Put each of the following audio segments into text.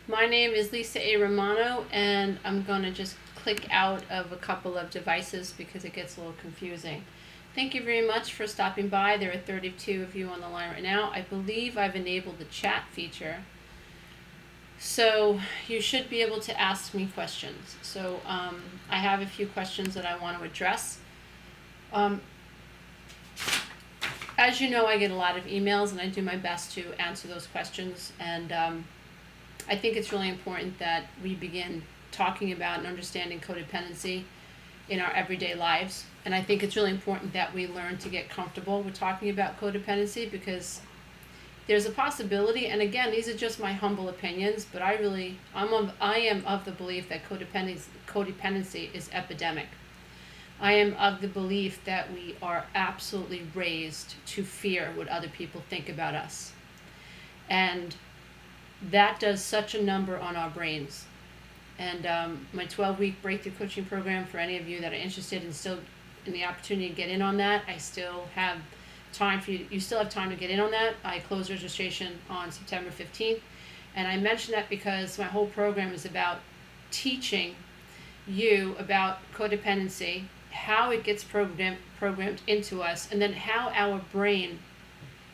My name is Lisa A. Romano, and I'm going to just click out of a couple of devices because it gets a little confusing. Thank you very much for stopping by. There are 32 of you on the line right now. I believe I've enabled the chat feature, so you should be able to ask me questions. So I have a few questions that I want to address. As you know, I get a lot of emails, and I do my best to answer those questions. And I think it's really important that we begin talking about and understanding codependency in our everyday lives. And I think it's really important that we learn to get comfortable with talking about codependency, because there's a possibility, and again, these are just my humble opinions, but I am of the belief that codependency is epidemic. I am of the belief that we are absolutely raised to fear what other people think about us. And that does such a number on our brains. And my 12-week breakthrough coaching program, for any of you that are interested and still in the opportunity to get in on that, I still have time for you. You still have time to get in on that. I close registration on September 15th. And I mention that because my whole program is about teaching you about codependency, how it gets programmed into us, and then how our brain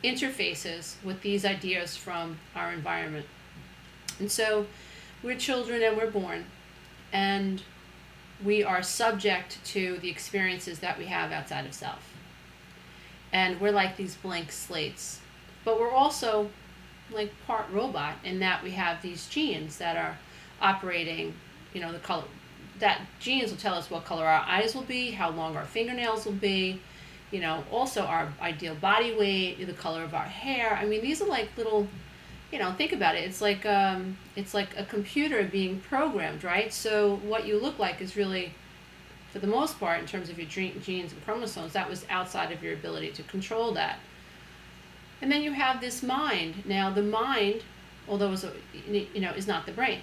interfaces with these ideas from our environment. And so we're children and we're born, and we are subject to the experiences that we have outside of self. And we're like these blank slates. But we're also like part robot in that we have these genes that are operating, the color. That genes will tell us what color our eyes will be, how long our fingernails will be, also our ideal body weight, the color of our hair. I mean, these are like little, think about it. It's like a computer being programmed, right? So what you look like is really, for the most part, in terms of your genes and chromosomes, that was outside of your ability to control that. And then you have this mind. Now, the mind, although is not the brain.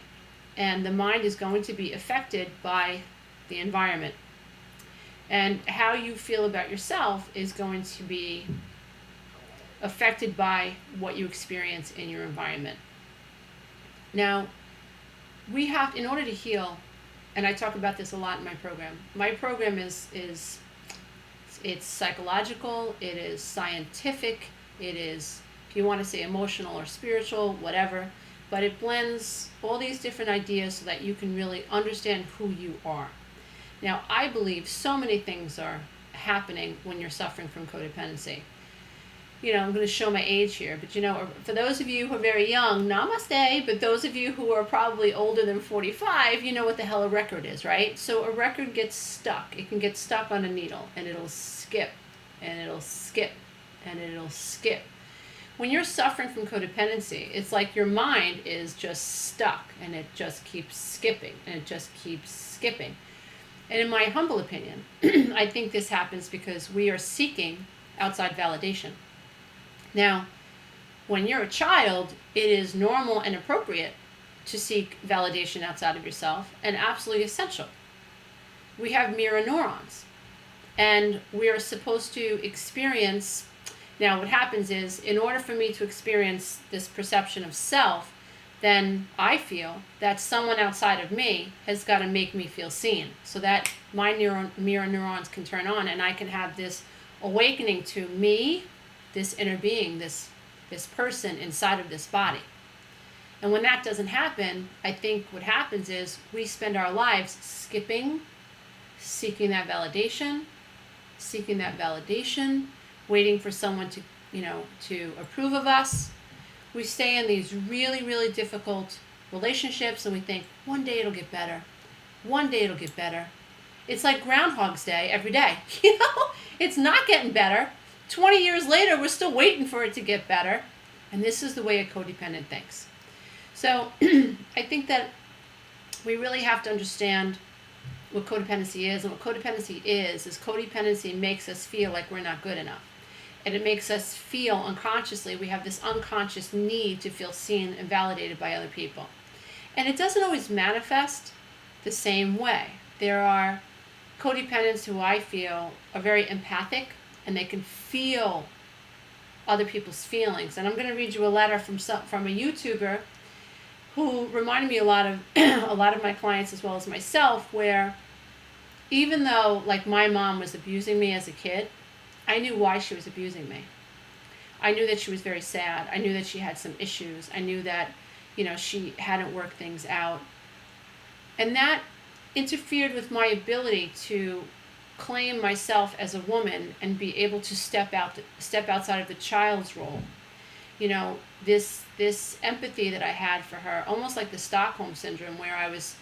And the mind is going to be affected by the environment. And how you feel about yourself is going to be affected by what you experience in your environment. Now, we have, in order to heal, and I talk about this a lot in my program. My program is it's psychological, it is scientific, it is, if you want to say, emotional or spiritual, whatever. But it blends all these different ideas so that you can really understand who you are. Now, I believe so many things are happening when you're suffering from codependency. I'm going to show my age here, but for those of you who are very young, namaste, but those of you who are probably older than 45, you know what the hell a record is, right? So a record gets stuck. It can get stuck on a needle, and it'll skip, and it'll skip, and it'll skip. When you're suffering from codependency, it's like your mind is just stuck, and it just keeps skipping, and it just keeps skipping. And in my humble opinion, I think this happens because we are seeking outside validation. Now, when you're a child, it is normal and appropriate to seek validation outside of yourself, and absolutely essential. We have mirror neurons, and we are supposed to experience. Now, what happens is, in order for me to experience this perception of self, then I feel that someone outside of me has got to make me feel seen, so that my mirror neurons can turn on, and I can have this awakening to me, this inner being, this person inside of this body. And when that doesn't happen, I think what happens is we spend our lives skipping, seeking that validation, waiting for someone to approve of us. We stay in these really, really difficult relationships, and we think, one day it'll get better. One day it'll get better. It's like Groundhog's Day every day. It's not getting better. 20 years later, we're still waiting for it to get better. And this is the way a codependent thinks. So I think that we really have to understand what codependency is. And what codependency is codependency makes us feel like we're not good enough. And it makes us feel unconsciously, we have this unconscious need to feel seen and validated by other people. And it doesn't always manifest the same way. There are codependents who I feel are very empathic, and they can feel other people's feelings. And I'm going to read you a letter from a YouTuber who reminded me a lot of a lot of my clients as well as myself, where even though like my mom was abusing me as a kid, I knew why she was abusing me. I knew that she was very sad. I knew that she had some issues. I knew that, she hadn't worked things out. And that interfered with my ability to claim myself as a woman and be able to step outside of the child's role. This empathy that I had for her, almost like the Stockholm syndrome, where I was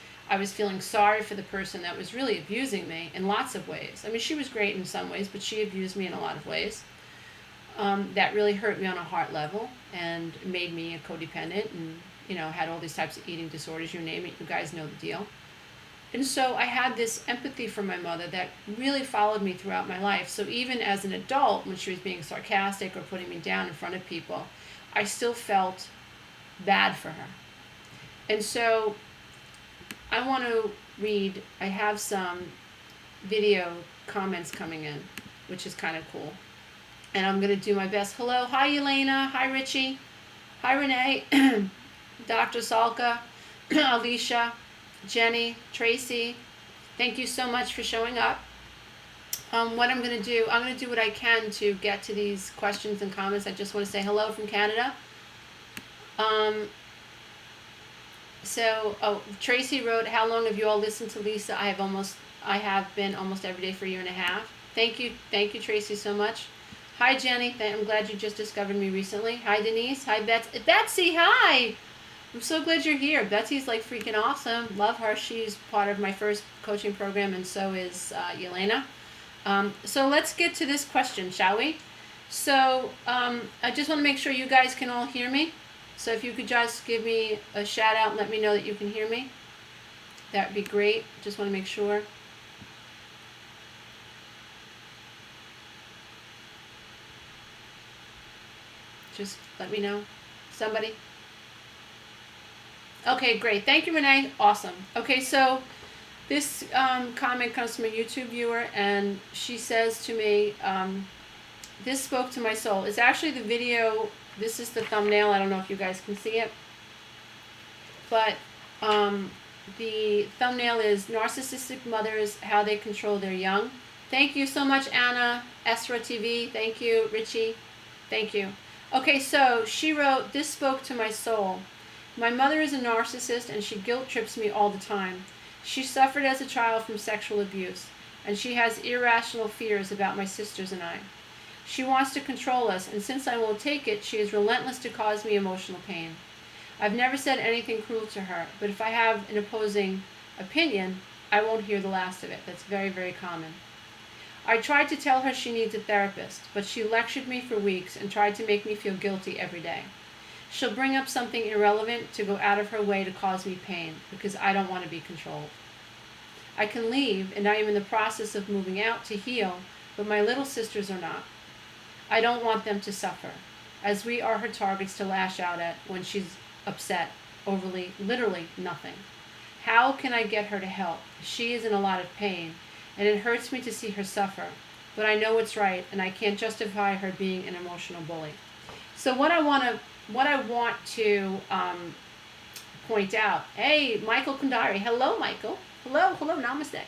feeling sorry for the person that was really abusing me in lots of ways. I mean, she was great in some ways, but she abused me in a lot of ways. That really hurt me on a heart level and made me a codependent, and had all these types of eating disorders, you name it. You guys know the deal. And so I had this empathy for my mother that really followed me throughout my life. So even as an adult, when she was being sarcastic or putting me down in front of people, I still felt bad for her. And so I want to read, I have some video comments coming in, which is kind of cool. And I'm going to do my best. Hello. Hi, Elena. Hi, Richie. Hi, Renee. Dr. Salka. Alicia. Jenny. Tracy. Thank you so much for showing up. What I'm going to do what I can to get to these questions and comments. I just want to say hello from Canada. Tracy wrote, how long have you all listened to Lisa? I have been almost every day for a year and a half. Thank you, Tracy, so much. Hi, Jenny. I'm glad you just discovered me recently. Hi, Denise. Hi, Betsy. Hi. I'm so glad you're here. Betsy's like freaking awesome. Love her. She's part of my first coaching program, and so is Yelena. So let's get to this question, shall we? So I just want to make sure you guys can all hear me. So if you could just give me a shout out and let me know that you can hear me, that would be great. Just want to make sure. Just let me know. Somebody? Okay, great. Thank you, Renee. Awesome. Okay, so this comment comes from a YouTube viewer, and she says to me, this spoke to my soul. It's actually the video. This is the thumbnail. I don't know if you guys can see it. But the thumbnail is Narcissistic Mothers, How They Control Their Young. Thank you so much, Anna. Esra TV. Thank you, Richie. Thank you. Okay, so she wrote, this spoke to my soul. My mother is a narcissist, and she guilt trips me all the time. She suffered as a child from sexual abuse, and she has irrational fears about my sisters and I. She wants to control us, and since I won't take it, she is relentless to cause me emotional pain. I've never said anything cruel to her, but if I have an opposing opinion, I won't hear the last of it. That's very, very common. I tried to tell her she needs a therapist, but she lectured me for weeks and tried to make me feel guilty every day. She'll bring up something irrelevant to go out of her way to cause me pain, because I don't want to be controlled. I can leave, and I am in the process of moving out to heal, but my little sisters are not. I don't want them to suffer, as we are her targets to lash out at when she's upset overly, literally nothing. How can I get her to help? She is in a lot of pain, and it hurts me to see her suffer, but I know it's right, and I can't justify her being an emotional bully. So what I want to point out, hey, Michael Kundari, hello, Michael, hello, namaste.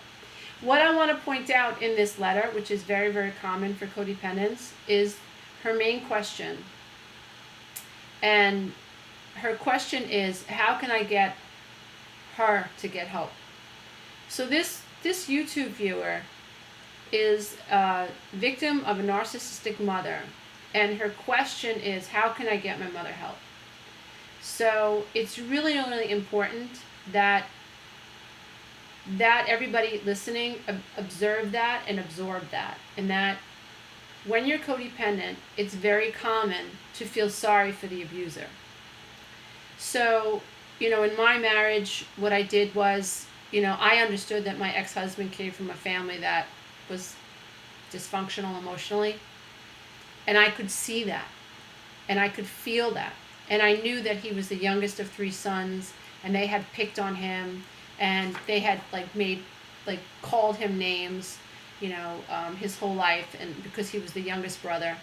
What I want to point out in this letter, which is very, very common for codependents, is her main question. And her question is, how can I get her to get help? So this YouTube viewer is a victim of a narcissistic mother, and her question is, how can I get my mother help? So it's really, really important that everybody listening observe that and absorb that, and that when you're codependent, it's very common to feel sorry for the abuser. So, in my marriage, what I did was, I understood that my ex-husband came from a family that was dysfunctional emotionally, and I could see that, and I could feel that, and I knew that he was the youngest of 3 sons, and they had picked on him, and they had called him names, his whole life, and because he was the youngest brother,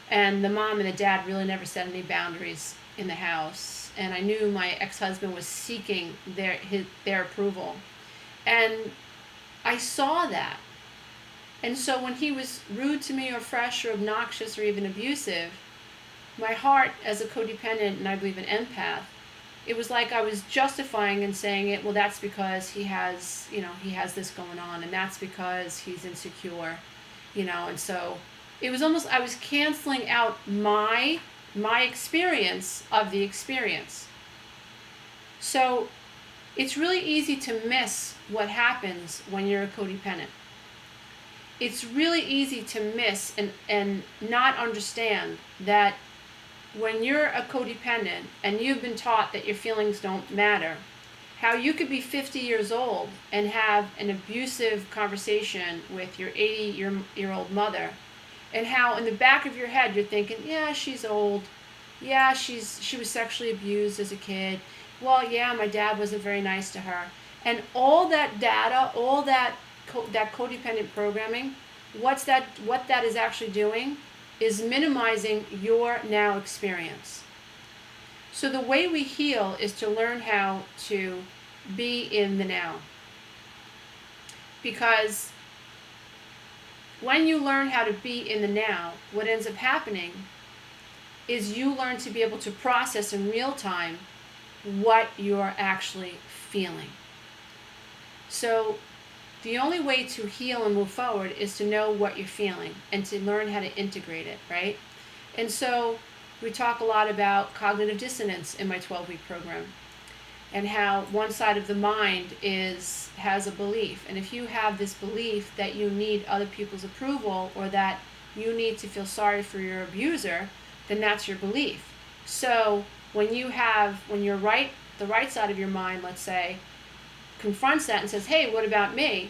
and the mom and the dad really never set any boundaries in the house, and I knew my ex-husband was seeking their approval. And I saw that. And so when he was rude to me or fresh or obnoxious or even abusive, my heart as a codependent, and I believe an empath, it was like I was justifying and saying it, well, that's because he has this going on, and that's because he's insecure, and so it was almost, I was canceling out my experience of the experience. So it's really easy to miss what happens when you're a codependent. It's really easy to miss and not understand that when you're a codependent and you've been taught that your feelings don't matter, how you could be 50 years old and have an abusive conversation with your 80-year-old mother, and how in the back of your head you're thinking, yeah, she's old, yeah, she was sexually abused as a kid, well, yeah, my dad wasn't very nice to her. And all that data, all that codependent programming, what that is actually doing is minimizing your now experience. So the way we heal is to learn how to be in the now. Because when you learn how to be in the now, what ends up happening is you learn to be able to process in real time what you're actually feeling. So the only way to heal and move forward is to know what you're feeling and to learn how to integrate it, right? And so we talk a lot about cognitive dissonance in my 12-week program, and how one side of the mind has a belief. And if you have this belief that you need other people's approval, or that you need to feel sorry for your abuser, then that's your belief. So when the right side of your mind, let's say, confronts that and says, hey, what about me?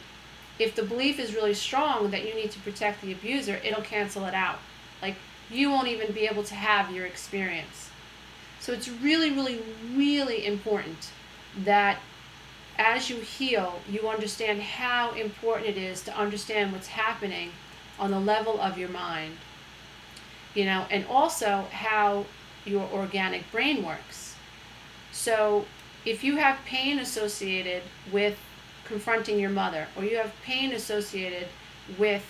If the belief is really strong that you need to protect the abuser, it'll cancel it out. Like, you won't even be able to have your experience. So it's really, really, really important that as you heal, you understand how important it is to understand what's happening on the level of your mind, and also how your organic brain works. So if you have pain associated with confronting your mother, or you have pain associated with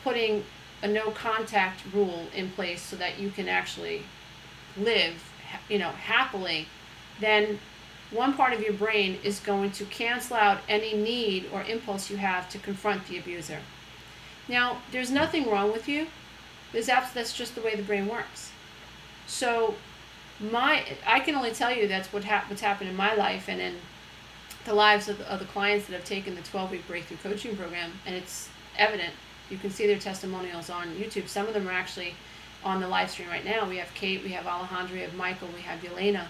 putting a no contact rule in place so that you can actually live, happily, then one part of your brain is going to cancel out any need or impulse you have to confront the abuser. Now, there's nothing wrong with you. That's just the way the brain works. So I can only tell you that's what's happened in my life and in the lives of the clients that have taken the 12-week breakthrough coaching program, and it's evident. You can see their testimonials on YouTube. Some of them are actually on the live stream right now. We have Kate, we have Alejandra, we have Michael, we have Yelena.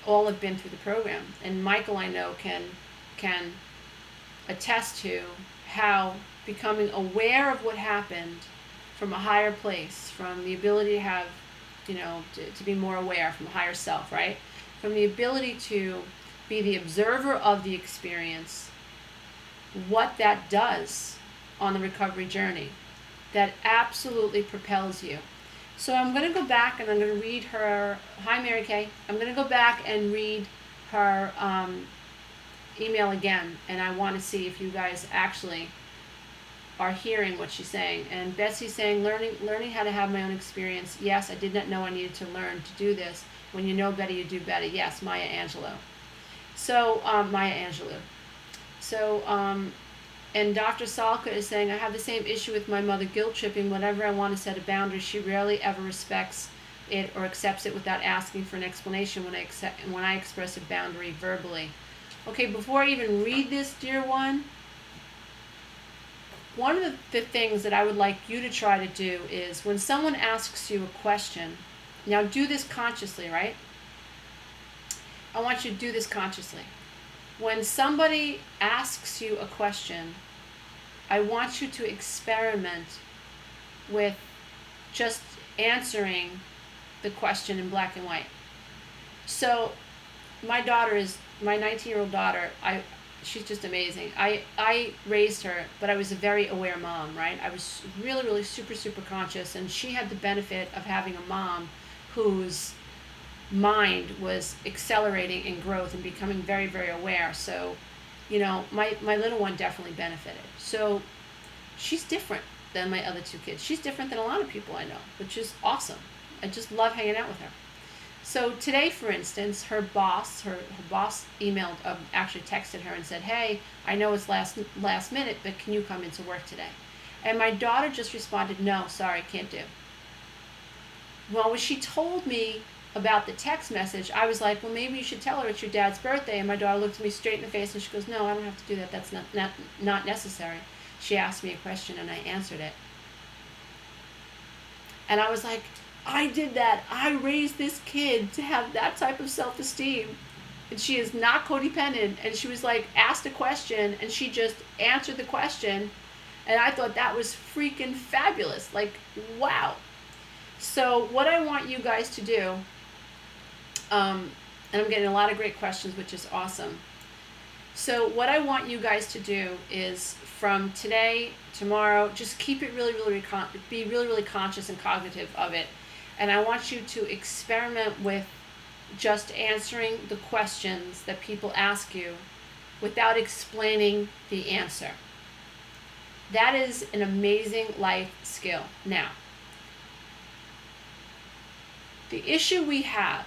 All have been through the program, and Michael, I know, can attest to how becoming aware of what happened from a higher place, from the ability to have, to be more aware, from a higher self, right? From the ability to be the observer of the experience, what that does on the recovery journey, that absolutely propels you. So I'm going to go back and I'm going to read her, hi Mary Kay, I'm going to go back and read her email again, and I want to see if you guys actually are hearing what she's saying. And Betsy's saying, learning how to have my own experience. Yes, I did not know I needed to learn to do this. When you know better, you do better. Yes, Maya Angelou. So, and Dr. Salka is saying, I have the same issue with my mother guilt tripping. Whenever I want to set a boundary, she rarely ever respects it or accepts it without asking for an explanation when I express a boundary verbally. Okay, before I even read this, dear one of the things that I would like you to try to do is when someone asks you a question, now do this consciously, right? I want you to do this consciously. When somebody asks you a question, I want you to experiment with just answering the question in black and white. So my 19-year-old daughter, she's just amazing. I raised her, but I was a very aware mom, right? I was really, really super, super conscious, and she had the benefit of having a mom who's mind was accelerating in growth and becoming very, very aware. So, my little one definitely benefited. So she's different than my other two kids. She's different than a lot of people I know, which is awesome. I just love hanging out with her. So today, for instance, her boss emailed, actually texted her and said, "Hey, I know it's last minute, but can you come into work today?" And my daughter just responded, "No, sorry, can't do." Well, when she told me about the text message, I was like, "Well, maybe you should tell her it's your dad's birthday." And my daughter looked at me straight in the face and she goes, "No, I don't have to do that. That's not necessary." She asked me a question and I answered it. And I was like, I did that. I raised this kid to have that type of self-esteem. And she is not codependent. And she was like, asked a question and she just answered the question. And I thought that was freaking fabulous. Like, wow. So what I want you guys to do, and I'm getting a lot of great questions, which is awesome. So what I want you guys to do is from today, tomorrow, just keep it be really, really conscious and cognitive of it. And I want you to experiment with just answering the questions that people ask you without explaining the answer. That is an amazing life skill. Now, the issue we have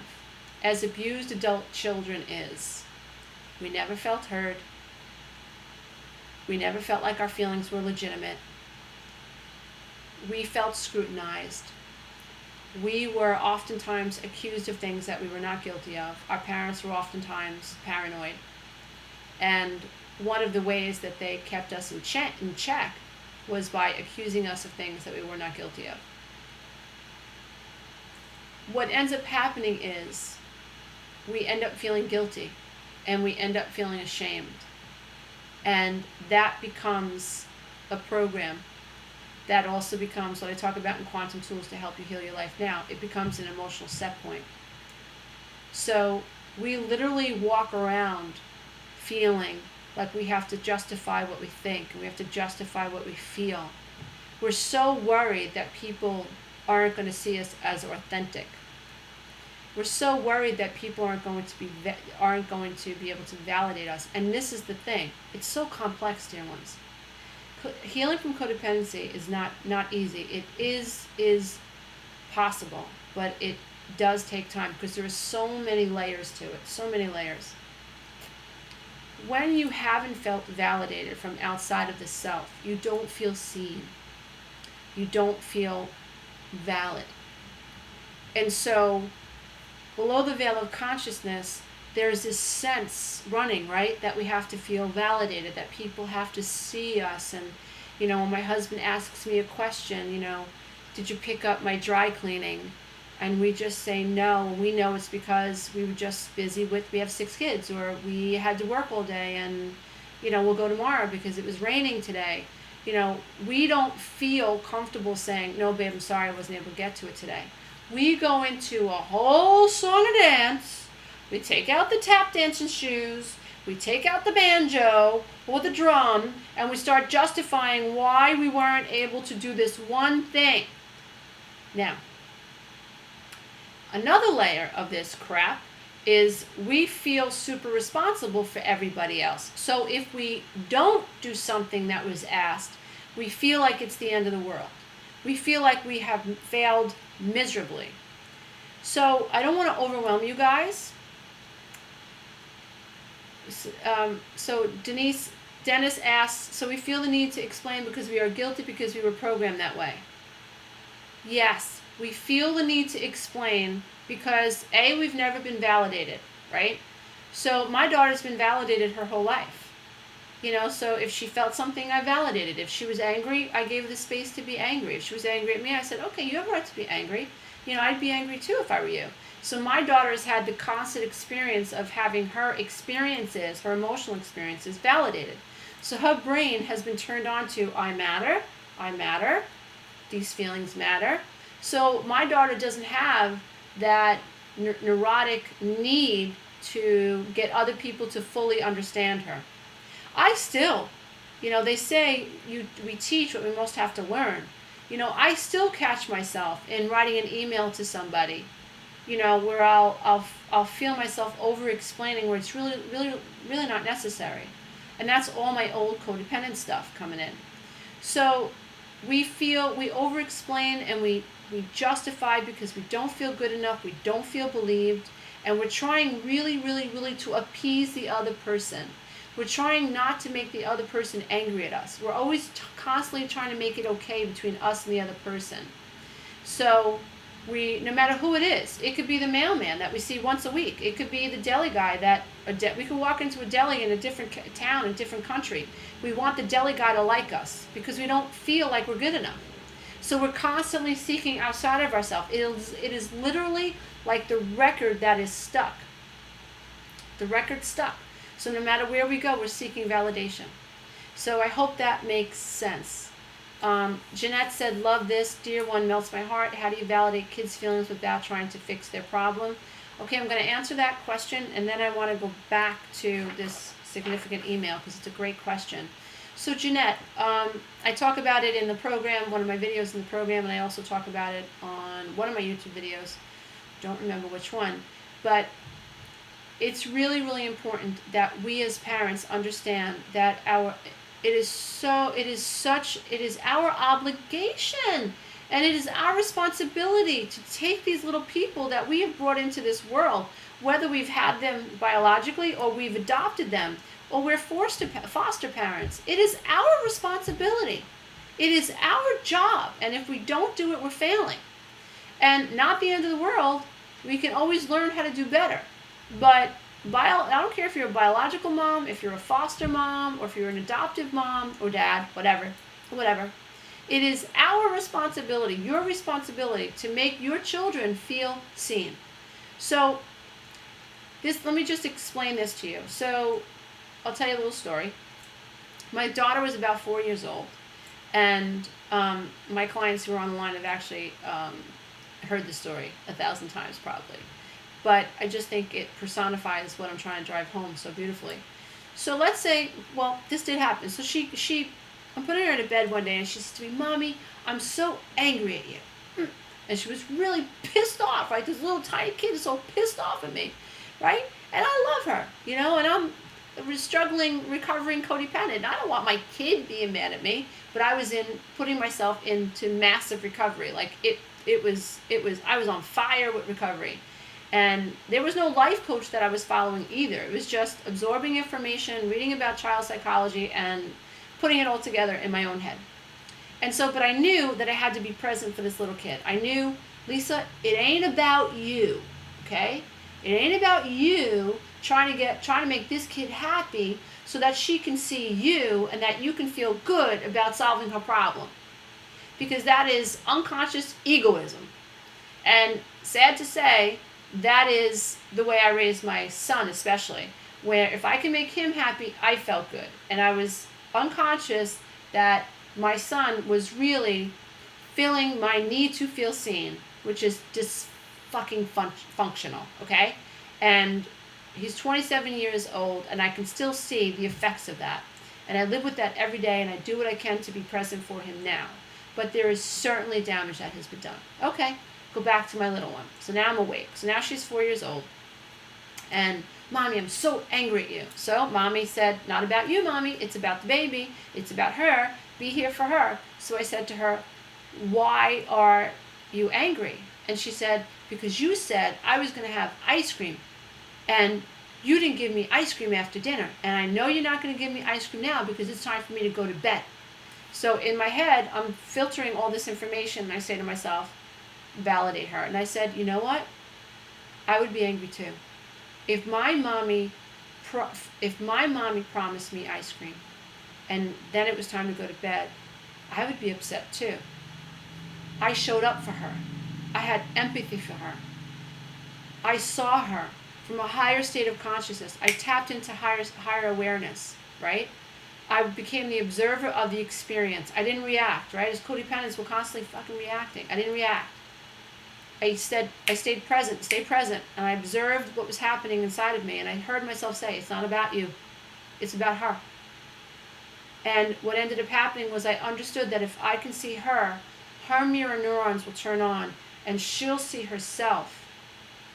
as abused adult children is we never felt heard. We never felt like our feelings were legitimate. We felt scrutinized. We were oftentimes accused of things that we were not guilty of. Our parents were oftentimes paranoid. And one of the ways that they kept us in check was by accusing us of things that we were not guilty of. What ends up happening is we end up feeling guilty and we end up feeling ashamed. And that becomes a program. That also becomes what I talk about in Quantum Tools to help you heal your life now. It becomes an emotional set point. So we literally walk around feeling like we have to justify what we think and we have to justify what we feel. We're so worried that people aren't going to see us as authentic. We're so worried that people aren't going to be able to validate us. And this is the thing. It's so complex, dear ones. Healing from codependency is not easy. It is possible, but it does take time because there are so many layers to it. So many layers. When you haven't felt validated from outside of the self, you don't feel seen. You don't feel valid. And so below the veil of consciousness, there's this sense running, right, that we have to feel validated, that people have to see us. And, when my husband asks me a question, did you pick up my dry cleaning? And we just say no. We know it's because we were just busy we have 6 kids, or we had to work all day and, we'll go tomorrow because it was raining today. We don't feel comfortable saying, no, babe, I'm sorry I wasn't able to get to it today. We go into a whole song and dance. We take out the tap dancing shoes. We take out the banjo or the drum, and we start justifying why we weren't able to do this one thing. Now, another layer of this crap is we feel super responsible for everybody else. So if we don't do something that was asked, we feel like it's the end of the world. We feel like we have failed miserably. So I don't want to overwhelm you guys. So Dennis asks, so we feel the need to explain because we are guilty because we were programmed that way. Yes, we feel the need to explain because A, we've never been validated, right? So my daughter's been validated her whole life. So if she felt something, I validated. If she was angry, I gave her the space to be angry. If she was angry at me, I said, okay, you have a right to be angry. I'd be angry too if I were you. So my daughter's had the constant experience of having her experiences, her emotional experiences, validated. So her brain has been turned on to, I matter, these feelings matter. So my daughter doesn't have that neurotic need to get other people to fully understand her. I still, they say we teach what we most have to learn. I still catch myself in writing an email to somebody where I'll feel myself over-explaining where it's really not necessary. And that's all my old codependent stuff coming in. So we over-explain, and we justify because we don't feel good enough, we don't feel believed, and we're trying really to appease the other person. We're trying not to make the other person angry at us. We're always constantly trying to make it okay between us and the other person. So no matter who it is, it could be the mailman that we see once a week. It could be the deli guy we could walk into a deli in a different town, in a different country. We want the deli guy to like us because we don't feel like we're good enough. So we're constantly seeking outside of ourselves. It is literally like the record that is stuck. The record's stuck. So no matter where we go, we're seeking validation. So I hope that makes sense. Jeanette said, love this. Dear one, melts my heart. How do you validate kids' feelings without trying to fix their problem? Okay, I'm going to answer that question, and then I want to go back to this significant email because it's a great question. So Jeanette, I talk about it in the program, one of my videos in the program, and I also talk about it on one of my YouTube videos. Don't remember which one. But it's really important that we as parents understand that it is our obligation, and it is our responsibility to take these little people that we have brought into this world, whether we've had them biologically or we've adopted them or we're foster parents. It is our responsibility. It is our job, and if we don't do it, we're failing. And not the end of the world. We can always learn how to do better. But I don't care if you're a biological mom, if you're a foster mom, or if you're an adoptive mom or dad, whatever. It is our responsibility, your responsibility, to make your children feel seen. So let me just explain this to you. So I'll tell you a little story. My daughter was about 4 years old, and my clients who are on the line have actually heard the story 1,000 times probably. But I just think it personifies what I'm trying to drive home so beautifully. So let's say, this did happen. So I'm putting her in bed one day, and she says to me, Mommy, I'm so angry at you. And she was really pissed off, right? This little tiny kid is so pissed off at me, right? And I love her, and I'm struggling, recovering codependent. I don't want my kid being mad at me, but I was putting myself into massive recovery. Like I was on fire with recovery. And there was no life coach that I was following either. It was just absorbing information, reading about child psychology, and putting it all together in my own head. And so, but I knew that I had to be present for this little kid. I knew, Lisa, it ain't about you, okay? It ain't about you trying to make this kid happy so that she can see you and that you can feel good about solving her problem. Because that is unconscious egoism. And sad to say, that is the way I raised my son, especially, where if I can make him happy, I felt good. And I was unconscious that my son was really feeling my need to feel seen, which is just fucking functional, okay? And he's 27 years old, and I can still see the effects of that. And I live with that every day, and I do what I can to be present for him now. But there is certainly damage that has been done. Okay. Go back to my little one. So now I'm awake. So now she's 4 years old. And, Mommy, I'm so angry at you. So Mommy said, not about you, Mommy. It's about the baby. It's about her. Be here for her. So I said to her, why are you angry? And she said, because you said I was going to have ice cream. And you didn't give me ice cream after dinner. And I know you're not going to give me ice cream now because it's time for me to go to bed. So in my head, I'm filtering all this information. And I say to myself, validate her. And I said, you know what? I would be angry too. If my mommy promised me ice cream and then it was time to go to bed, I would be upset too. I showed up for her. I had empathy for her. I saw her from a higher state of consciousness. I tapped into higher awareness, right? I became the observer of the experience. I didn't react, right? As codependents, we're constantly fucking reacting. I didn't react. I stayed present, and I observed what was happening inside of me, and I heard myself say, it's not about you, it's about her. And what ended up happening was I understood that if I can see her, her mirror neurons will turn on, and she'll see herself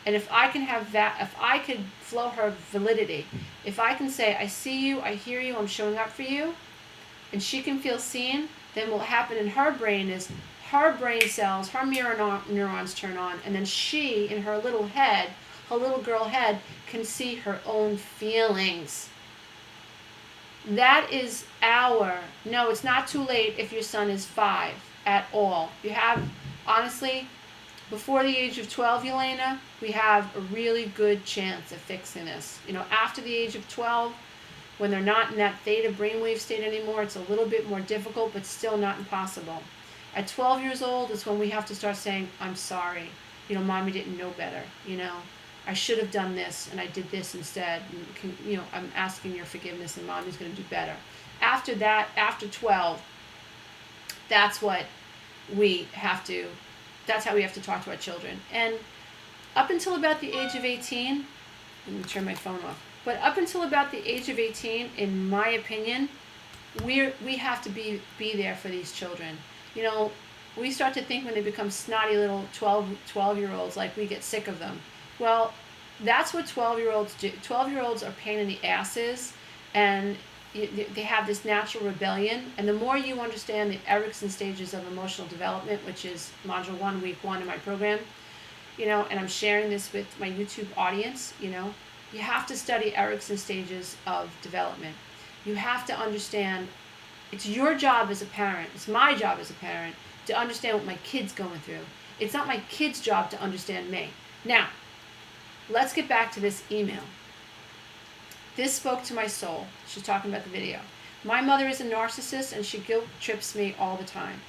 And if I can have that, if I could flow her validity, if I can say, I see you, I hear you, I'm showing up for you, and she can feel seen, then what will happen in her brain is her brain cells, her mirror neurons turn on, and then she, in her little head, her little girl head, can see her own feelings. That is no, it's not too late if your son is 5 at all. You have, honestly, before the age of 12, Yelena, we have a really good chance of fixing this. After the age of 12, when they're not in that theta brainwave state anymore, it's a little bit more difficult, but still not impossible. At 12 years old is when we have to start saying, I'm sorry. Mommy didn't know better. I should have done this, and I did this instead. I'm asking your forgiveness, and Mommy's going to do better. After that, after 12, that's how we have to talk to our children. And up until about the age of 18, let me turn my phone off. But up until about the age of 18, in my opinion, we have to be there for these children. We start to think when they become snotty little 12-year-olds, like we get sick of them. Well, that's what 12-year-olds do. 12-year-olds are pain in the asses, and they have this natural rebellion. And the more you understand the Erickson stages of emotional development, which is Module 1, Week 1 in my program, and I'm sharing this with my YouTube audience, you have to study Erickson stages of development. You have to understand, it's your job as a parent, it's my job as a parent, to understand what my kid's going through. It's not my kid's job to understand me. Now, let's get back to this email. This spoke to my soul. She's talking about the video. My mother is a narcissist, and she guilt trips me all the time.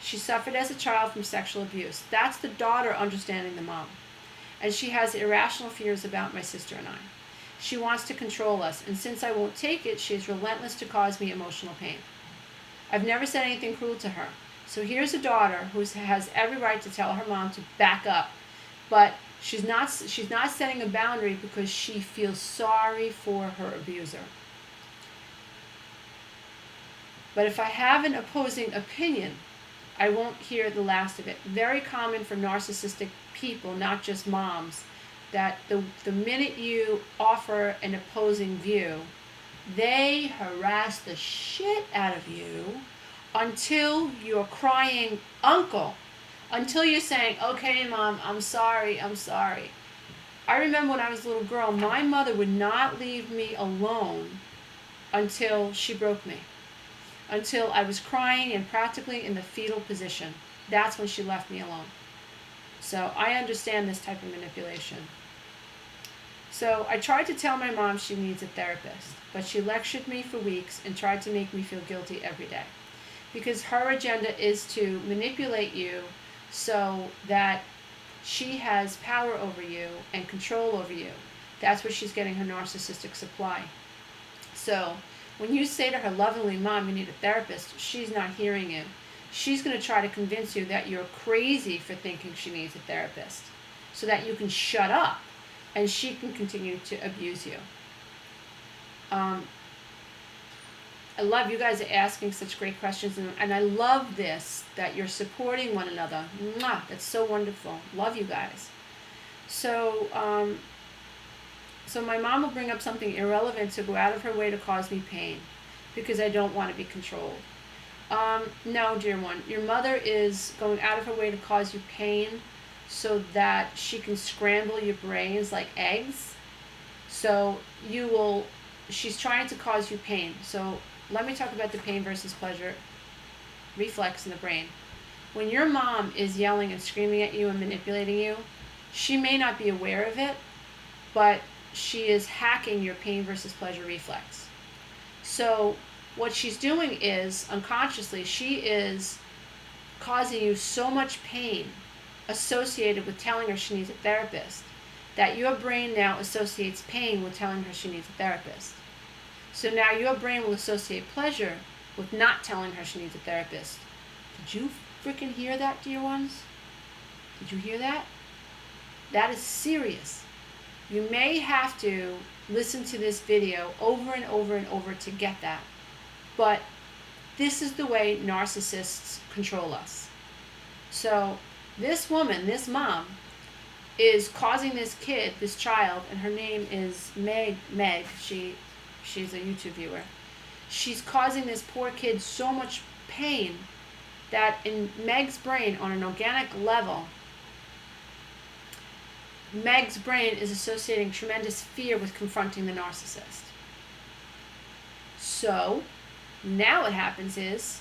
She suffered as a child from sexual abuse. That's the daughter understanding the mom. And she has irrational fears about my sister and I. She wants to control us, and since I won't take it, she is relentless to cause me emotional pain. I've never said anything cruel to her. So here's a daughter who has every right to tell her mom to back up, but she's not setting a boundary because she feels sorry for her abuser. But if I have an opposing opinion, I won't hear the last of it. Very common for narcissistic people, not just moms, that the minute you offer an opposing view, they harass the shit out of you until you're crying uncle, until you're saying, okay, Mom, I'm sorry. I remember when I was a little girl, my mother would not leave me alone until she broke me, until I was crying and practically in the fetal position. That's when she left me alone. So I understand this type of manipulation. So I tried to tell my mom she needs a therapist, but she lectured me for weeks and tried to make me feel guilty every day. Because her agenda is to manipulate you so that she has power over you and control over you. That's where she's getting her narcissistic supply. So when you say to her lovingly, Mom, you need a therapist, she's not hearing you. She's going to try to convince you that you're crazy for thinking she needs a therapist so that you can shut up and she can continue to abuse you. I love you guys are asking such great questions, and I love this, that you're supporting one another. Mwah, that's so wonderful. Love you guys. So my mom will bring up something irrelevant to go out of her way to cause me pain because I don't want to be controlled. No, dear one, your mother is going out of her way to cause you pain so that she can scramble your brains like eggs. So she's trying to cause you pain. So let me talk about the pain versus pleasure reflex in the brain. When your mom is yelling and screaming at you and manipulating you, she may not be aware of it, but she is hacking your pain versus pleasure reflex. So what she's doing is, unconsciously, she is causing you so much pain associated with telling her she needs a therapist that your brain now associates pain with telling her she needs a therapist. So now your brain will associate pleasure with not telling her she needs a therapist. Did you freaking hear that, dear ones? Did you hear that? That is serious. You may have to listen to this video over and over and over to get that. But this is the way narcissists control us. So this woman, this mom, is causing this kid, this child, and her name is Meg, she's a YouTube viewer. She's causing this poor kid so much pain that in Meg's brain, on an organic level, Meg's brain is associating tremendous fear with confronting the narcissist. So now what happens is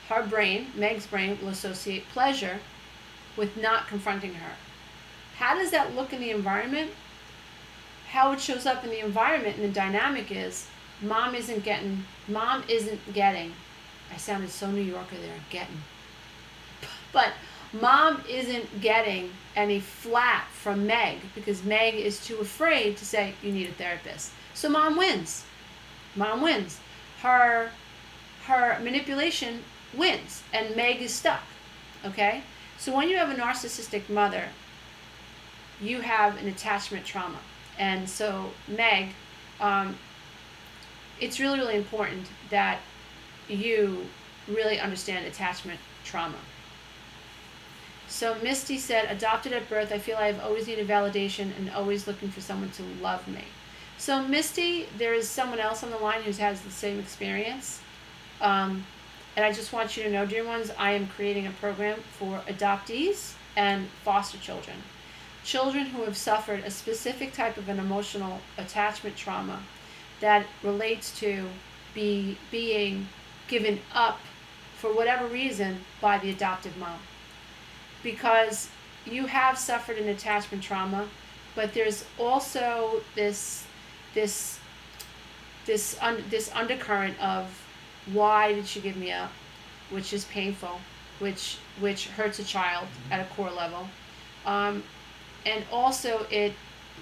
her brain, Meg's brain, will associate pleasure with not confronting her. How does that look in the environment? How it shows up in the environment and the dynamic is mom isn't getting, I sounded so New Yorker there, getting. But mom isn't getting any flack from Meg because Meg is too afraid to say, you need a therapist. So mom wins. Mom wins. Her manipulation wins, and Meg is stuck. Okay? So when you have a narcissistic mother, you have an attachment trauma. And so Meg, it's really, really important that you really understand attachment trauma. So Misty said, adopted at birth, I feel I've always needed validation and always looking for someone to love me. So Misty, there is someone else on the line who has the same experience. And I just want you to know, dear ones, I am creating a program for adoptees and foster children. Children who have suffered a specific type of an emotional attachment trauma that relates to being given up for whatever reason by the adoptive mom. Because you have suffered an attachment trauma, but there's also this undercurrent of why did she give me up, which is painful, which hurts a child at a core level, and also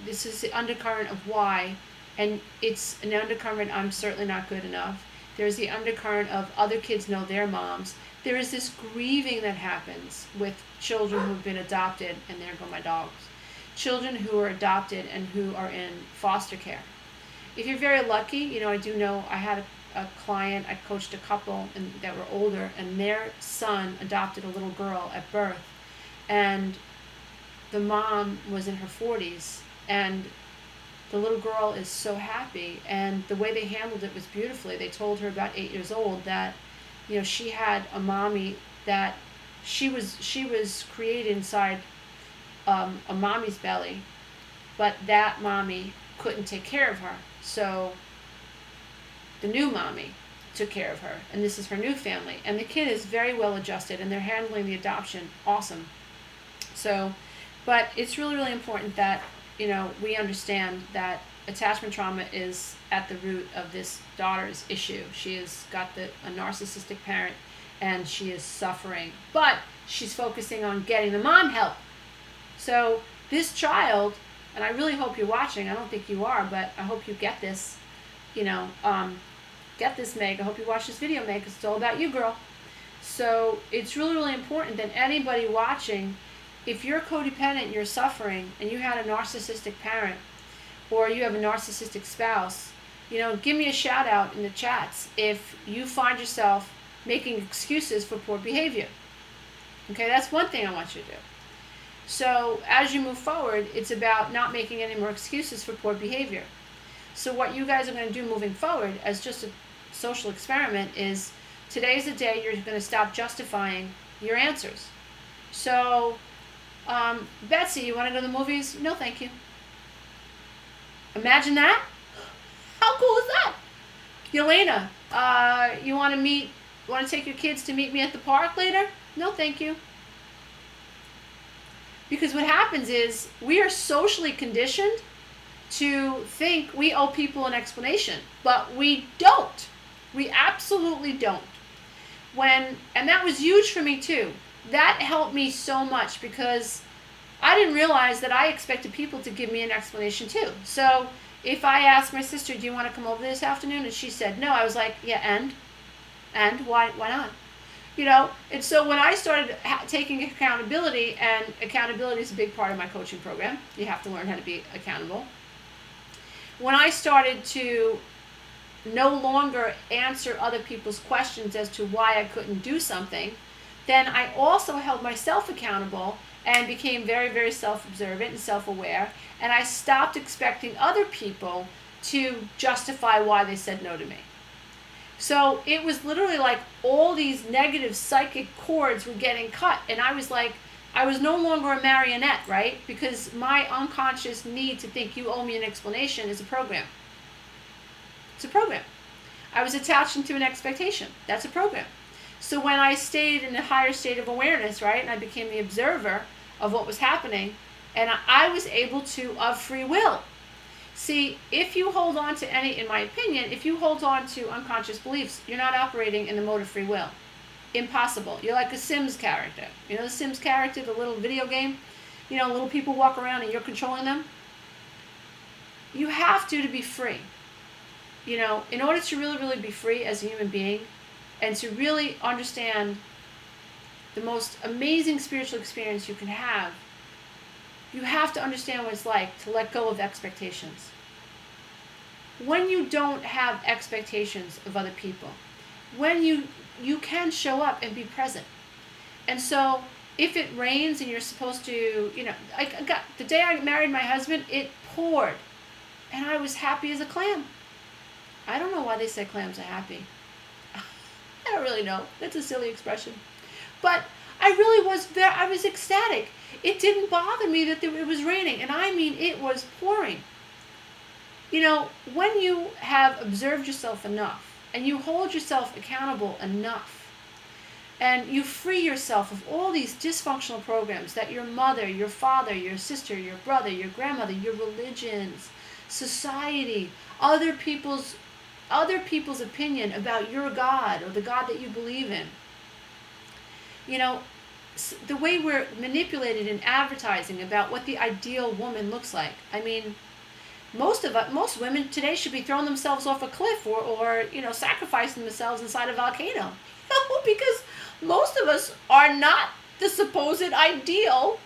this is the undercurrent of why, and it's an undercurrent, I'm certainly not good enough. There's the undercurrent of other kids know their moms. There is this grieving that happens with children who have been adopted, and there go my dogs. Children who are adopted and who are in foster care. If you're very lucky, I do know I had a client, I coached a couple that were older, and their son adopted a little girl at birth, and the mom was in her 40s, and the little girl is so happy, and the way they handled it was beautifully. They told her about 8 years old that she had a mommy, that she was created inside a mommy's belly, but that mommy couldn't take care of her. So the new mommy took care of her, and this is her new family. And the kid is very well adjusted, and they're handling the adoption awesome. So, but it's really, really important that we understand that attachment trauma is at the root of this daughter's issue. She has got a narcissistic parent, and she is suffering, but she's focusing on getting the mom help. So this child, and I really hope you're watching, I don't think you are, but I hope you get this, get this, Meg. I hope you watch this video, Meg, because it's all about you, girl. So it's really, really important that anybody watching, if you're codependent, you're suffering, and you had a narcissistic parent, or you have a narcissistic spouse, give me a shout out in the chats if you find yourself making excuses for poor behavior. Okay, that's one thing I want you to do. So as you move forward, it's about not making any more excuses for poor behavior. So what you guys are going to do moving forward as just a social experiment is, today's the day you're going to stop justifying your answers. So, Betsy, you want to go to the movies? No, thank you. Imagine that. How cool is that? Yelena, you want to take your kids to meet me at the park later? No, thank you. Because what happens is we are socially conditioned to think we owe people an explanation, but we don't. We absolutely don't. And that was huge for me too. That helped me so much because I didn't realize that I expected people to give me an explanation too. So if I asked my sister, do you want to come over this afternoon? And she said no, I was like, yeah, and why not? And so when I started taking accountability, and accountability is a big part of my coaching program, you have to learn how to be accountable. When I started to no longer answer other people's questions as to why I couldn't do something, then I also held myself accountable and became very, very self-observant and self-aware. And I stopped expecting other people to justify why they said no to me. So it was literally like all these negative psychic cords were getting cut. And I was like, I was no longer a marionette, right? Because my unconscious need to think you owe me an explanation is a program. It's a program. I was attaching to an expectation. That's a program. So when I stayed in a higher state of awareness, right, and I became the observer of what was happening, and I was able to, of free will. See, if you hold on to any, in my opinion, if you hold on to unconscious beliefs, you're not operating in the mode of free will. Impossible. You're like a Sims character. You know the Sims character, the little video game? You know, little people walk around and you're controlling them? You have to be free. You know, in order to really, really be free as a human being and to really understand the most amazing spiritual experience you can have, you have to understand what it's like to let go of expectations. When you don't have expectations of other people, when you can show up and be present. And so if it rains and you're supposed to, you know, the day I married my husband, it poured. And I was happy as a clam. I don't know why they say clams are happy. I don't really know. That's a silly expression. But I really was there. I was ecstatic. It didn't bother me that it was raining. And I mean, it was pouring. You know, when you have observed yourself enough and you hold yourself accountable enough and you free yourself of all these dysfunctional programs that your mother, your father, your sister, your brother, your grandmother, your religions, society, other people's opinion about your God or the God that you believe in. You know, the way we're manipulated in advertising about what the ideal woman looks like. I mean, most women today should be throwing themselves off a cliff or you know, sacrificing themselves inside a volcano. Because most of us are not the supposed ideal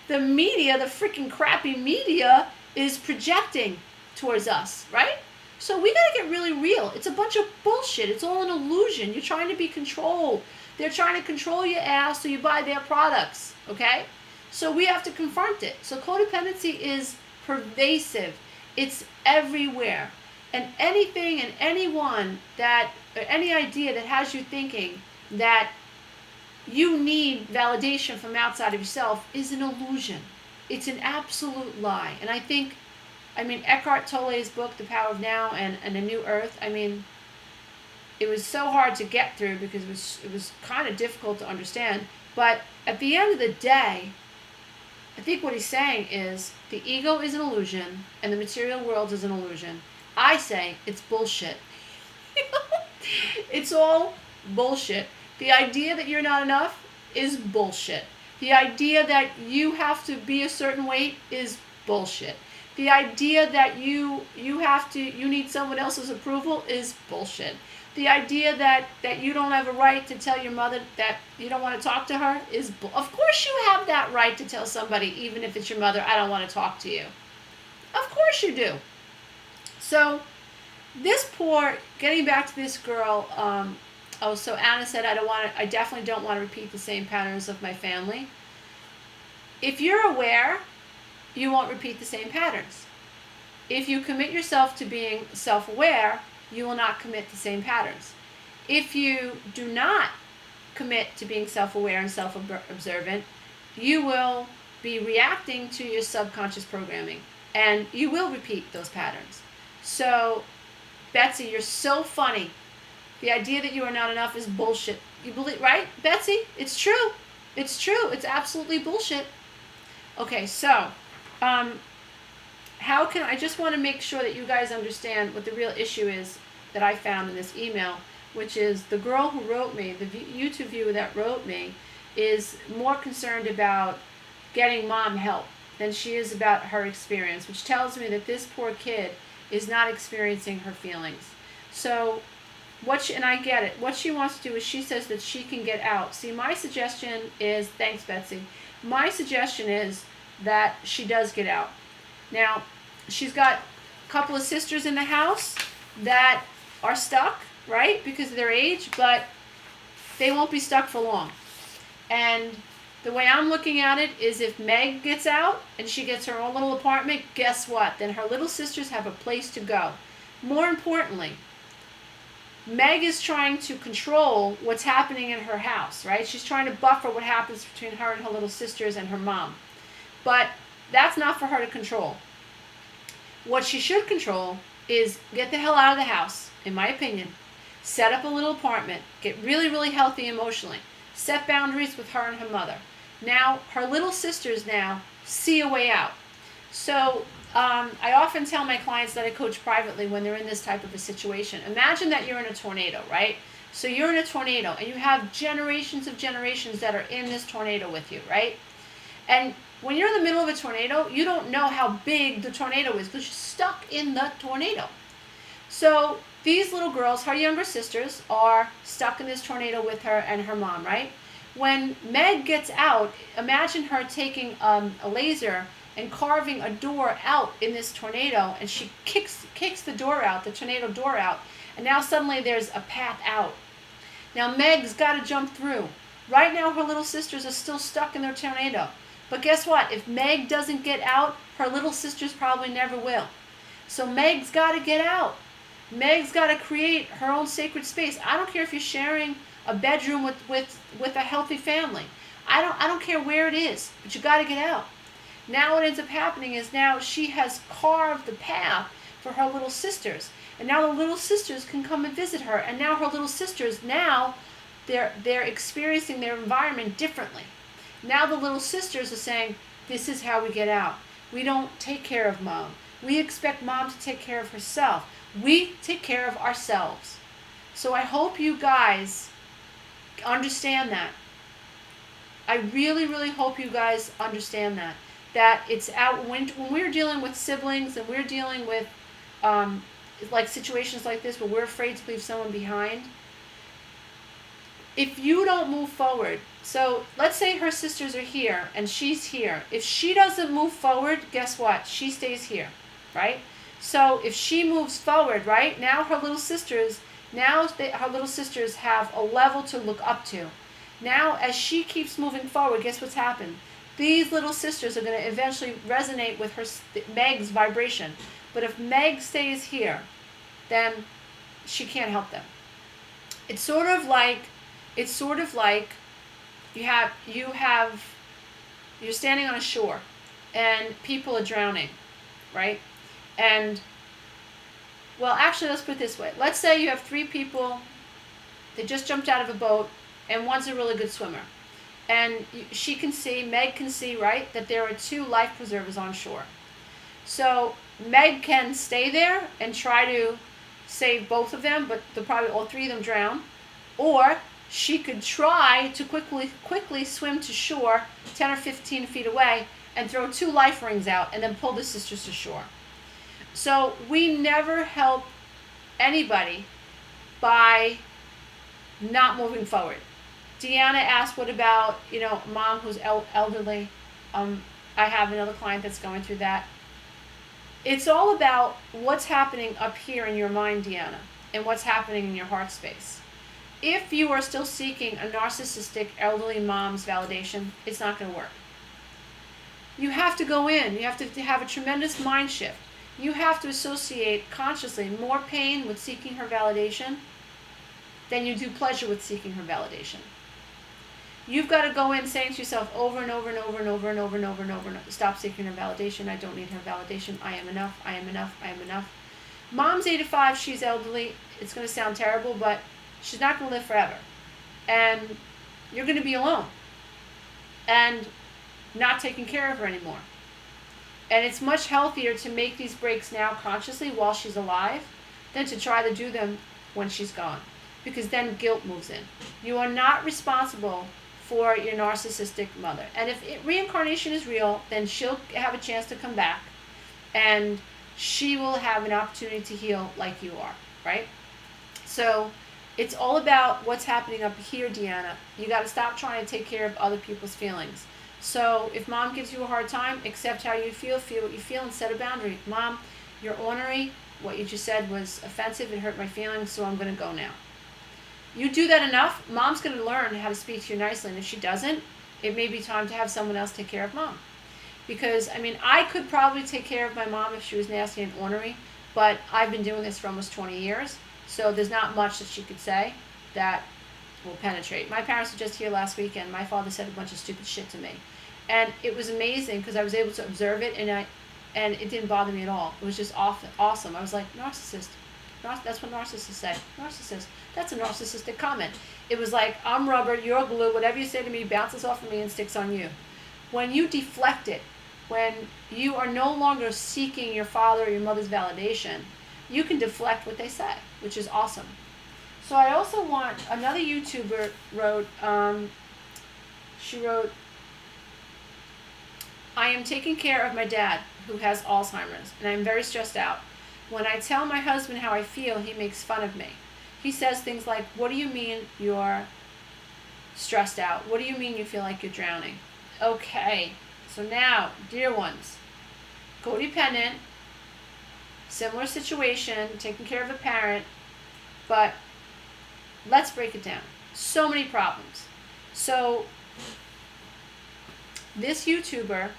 the media, the freaking crappy media, is projecting towards us, right? So we gotta get really real. It's a bunch of bullshit. It's all an illusion. You're trying to be controlled. They're trying to control your ass so you buy their products, okay? So we have to confront it. So codependency is pervasive. It's everywhere. And anything and anyone that, or any idea that has you thinking that you need validation from outside of yourself is an illusion. It's an absolute lie. And I mean, Eckhart Tolle's book, The Power of Now and A New Earth, I mean, it was so hard to get through because it was kind of difficult to understand. But at the end of the day, I think what he's saying is the ego is an illusion and the material world is an illusion. I say it's bullshit. It's all bullshit. The idea that you're not enough is bullshit. The idea that you have to be a certain weight is bullshit. The idea that you need someone else's approval is bullshit. The idea that you don't have a right to tell your mother that you don't want to talk to her is of course you have that right to tell somebody, even if it's your mother, I don't want to talk to you. Of course you do. So getting back to this girl, so Anna said, I definitely don't want to repeat the same patterns of my family. If you're aware, you won't repeat the same patterns. If you commit yourself to being self-aware, you will not commit the same patterns. If you do not commit to being self-aware and self-observant, you will be reacting to your subconscious programming, and you will repeat those patterns. So, Betsy, you're so funny. The idea that you are not enough is bullshit. You believe, right, Betsy? It's true. It's true. It's absolutely bullshit. Okay, so, I just want to make sure that you guys understand what the real issue is that I found in this email, which is the girl who wrote me, the YouTube viewer that wrote me, is more concerned about getting mom help than she is about her experience, which tells me that this poor kid is not experiencing her feelings. So, and I get it, what she wants to do is she says that she can get out. See, my suggestion is, thanks Betsy, my suggestion is that she does get out. Now, she's got a couple of sisters in the house that are stuck, right, because of their age, but they won't be stuck for long. And The way I'm looking at it is if Meg gets out and she gets her own little apartment, guess what? Then her little sisters have a place to go. More importantly, Meg is trying to control what's happening in her house, right? She's trying to buffer what happens between her and her little sisters and her mom. But that's not for her to control. What she should control is get the hell out of the house, in my opinion. Set up a little apartment. Get really, really healthy emotionally. Set boundaries with her and her mother. Now, her little sisters now see a way out. So I often tell my clients that I coach privately when they're in this type of a situation. Imagine that you're in a tornado, right? So you're in a tornado and you have generations of generations that are in this tornado with you, right? And when you're in the middle of a tornado, you don't know how big the tornado is because you're stuck in the tornado. So these little girls, her younger sisters, are stuck in this tornado with her and her mom, right? When Meg gets out, imagine her taking a laser and carving a door out in this tornado, and she kicks the door out, the tornado door out, and now suddenly there's a path out. Now Meg's got to jump through. Right now her little sisters are still stuck in their tornado. But guess what? If Meg doesn't get out, her little sisters probably never will. So Meg's got to get out. Meg's got to create her own sacred space. I don't care if you're sharing a bedroom with a healthy family. I don't care where it is, but you got to get out. Now what ends up happening is now she has carved the path for her little sisters. And now the little sisters can come and visit her. And now her little sisters, now they're experiencing their environment differently. Now the little sisters are saying, this is how we get out. We don't take care of mom. We expect mom to take care of herself. We take care of ourselves. So I hope you guys understand that. I really, really hope you guys understand that. That it's out when we're dealing with siblings and we're dealing with like situations like this where we're afraid to leave someone behind. If you don't move forward, so let's say her sisters are here and she's here. If she doesn't move forward, guess what? She stays here, right? So if she moves forward, right, now her little sisters, her little sisters have a level to look up to. Now as she keeps moving forward, guess what's happened? These little sisters are going to eventually resonate with Meg's vibration. But if Meg stays here, then she can't help them. It's sort of like you're standing on a shore and people are drowning, right? And well, actually, let's put it this way. Let's say you have 3 people, they just jumped out of a boat, and one's a really good swimmer. And Meg can see, right, that there are 2 life preservers on shore. So Meg can stay there and try to save both of them, but they'll probably all 3 of them drown. Or she could try to quickly swim to shore 10 or 15 feet away and throw 2 life rings out and then pull the sisters to shore. So we never help anybody by not moving forward. Deanna asked, what about, mom who's elderly? I have another client that's going through that. It's all about what's happening up here in your mind, Deanna, and what's happening in your heart space. If you are still seeking a narcissistic elderly mom's validation, it's not going to work. You have to go in. You have to have a tremendous mind shift. You have to associate consciously more pain with seeking her validation than you do pleasure with seeking her validation. You've got to go in saying to yourself over and over and over and over and over and over and over, stop seeking her validation. I don't need her validation. I am enough. I am enough. I am enough. Mom's 85. She's elderly. It's going to sound terrible, but she's not going to live forever. And you're going to be alone and not taking care of her anymore. And it's much healthier to make these breaks now consciously while she's alive than to try to do them when she's gone. Because then guilt moves in. You are not responsible for your narcissistic mother. And if reincarnation is real, then she'll have a chance to come back and she will have an opportunity to heal like you are, right? So it's all about what's happening up here, Deanna. You got to stop trying to take care of other people's feelings. So if mom gives you a hard time, accept how you feel what you feel, and set a boundary. Mom, you're ornery. What you just said was offensive. It hurt my feelings, so I'm going to go now. You do that enough, mom's going to learn how to speak to you nicely. And if she doesn't, it may be time to have someone else take care of mom. Because, I mean, I could probably take care of my mom if she was nasty and ornery, but I've been doing this for almost 20 years, so there's not much that she could say that will penetrate. My parents were just here last weekend. My father said a bunch of stupid shit to me. And it was amazing because I was able to observe it, and it didn't bother me at all. It was just awesome. I was like, narcissist. That's what narcissists say. Narcissist. That's a narcissistic comment. It was like, I'm rubber, you're glue, whatever you say to me bounces off of me and sticks on you. When you deflect it, when you are no longer seeking your father or your mother's validation, you can deflect what they say, which is awesome. So I also want, another YouTuber wrote, she wrote, I am taking care of my dad who has Alzheimer's, and I'm very stressed out. When I tell my husband how I feel, he makes fun of me. He says things like, what do you mean you're stressed out? What do you mean you feel like you're drowning? Okay, so now, dear ones, codependent, similar situation, taking care of a parent, but let's break it down. So many problems. So this YouTuber,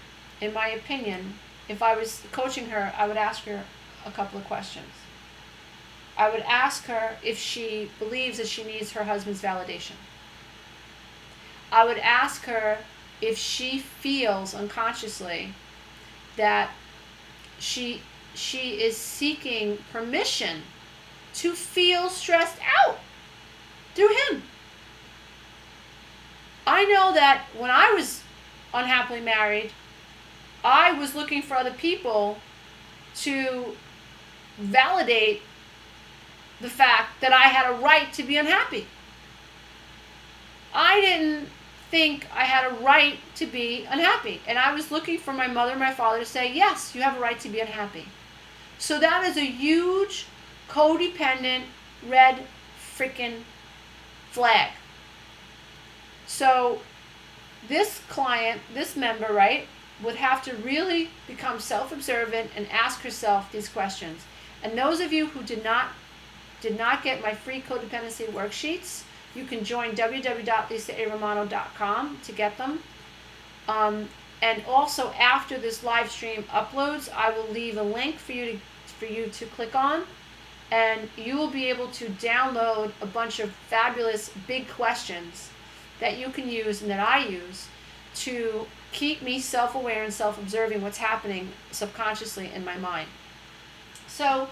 in my opinion, if I was coaching her, I would ask her a couple of questions. I would ask her if she believes that she needs her husband's validation. I would ask her if she feels unconsciously that she is seeking permission to feel stressed out through him. I know that when I was unhappily married, I was looking for other people to validate the fact that I had a right to be unhappy. I didn't think I had a right to be unhappy. And I was looking for my mother and my father to say, yes, you have a right to be unhappy. So that is a huge codependent red freaking flag. So this client, this member, right, would have to really become self-observant and ask herself these questions. And those of you who did not get my free codependency worksheets, you can join www.lisaaromano.com to get them. And also after this live stream uploads, I will leave a link for you to click on, and you will be able to download a bunch of fabulous big questions that you can use and that I use to keep me self-aware and self-observing what's happening subconsciously in my mind. So,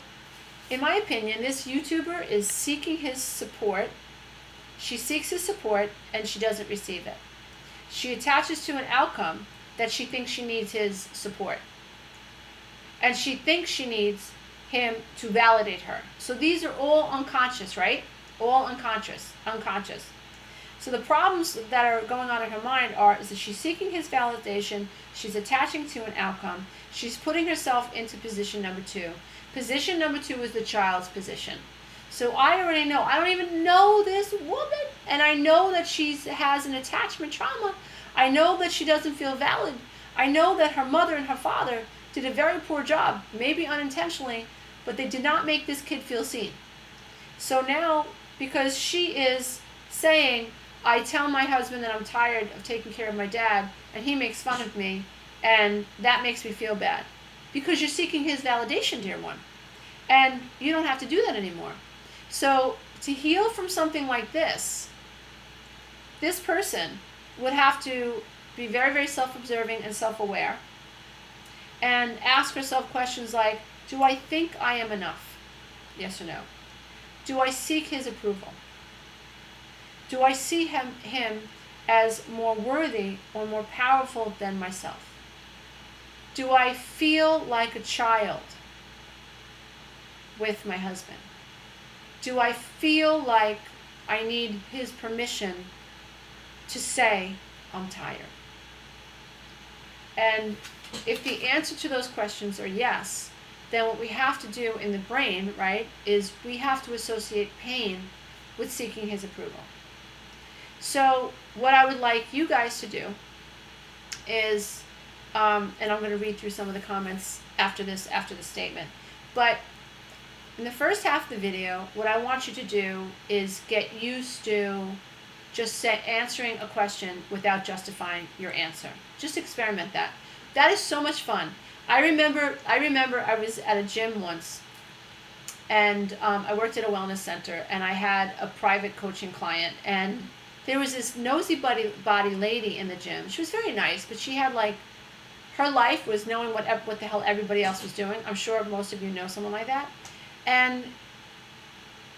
in my opinion, this YouTuber is seeking his support. She seeks his support and she doesn't receive it. She attaches to an outcome that she thinks she needs his support. And she thinks she needs him to validate her. So these are all unconscious, right? All unconscious. So the problems that are going on in her mind is that she's seeking his validation, she's attaching to an outcome, she's putting herself into position number 2. Position number 2 is the child's position. So I already know, I don't even know this woman, and I know that she has an attachment trauma. I know that she doesn't feel valid. I know that her mother and her father did a very poor job, maybe unintentionally, but they did not make this kid feel seen. So now, because she is saying, I tell my husband that I'm tired of taking care of my dad, and he makes fun of me, and that makes me feel bad. Because you're seeking his validation, dear one. And you don't have to do that anymore. So to heal from something like this person would have to be very, very self-observing and self-aware, and ask herself questions like, do I think I am enough? Yes or no? Do I seek his approval? Do I see him as more worthy or more powerful than myself? Do I feel like a child with my husband? Do I feel like I need his permission to say I'm tired? And if the answer to those questions are yes, then what we have to do in the brain, right, is we have to associate pain with seeking his approval. So what I would like you guys to do is, and I'm going to read through some of the comments after this statement, but in the first half of the video, what I want you to do is get used to just answering a question without justifying your answer. Just experiment that. That is so much fun. I remember I was at a gym once, and I worked at a wellness center, and I had a private coaching client, and there was this nosy body lady in the gym. She was very nice, but she had like, her life was knowing what the hell everybody else was doing. I'm sure most of you know someone like that. And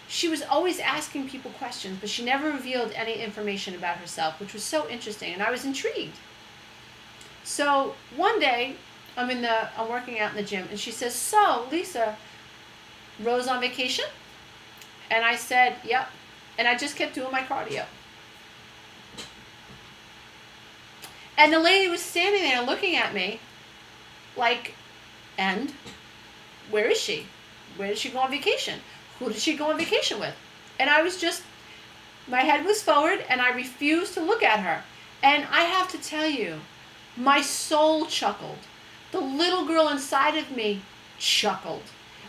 she was always asking people questions, but she never revealed any information about herself, which was so interesting, and I was intrigued. So one day, I'm working out in the gym, and she says, "So, Lisa, Rose on vacation?" And I said, "Yep." And I just kept doing my cardio. And the lady was standing there looking at me like, and where is she? Where did she go on vacation? Who did she go on vacation with? And I was just, my head was forward, and I refused to look at her. And I have to tell you, my soul chuckled. The little girl inside of me chuckled.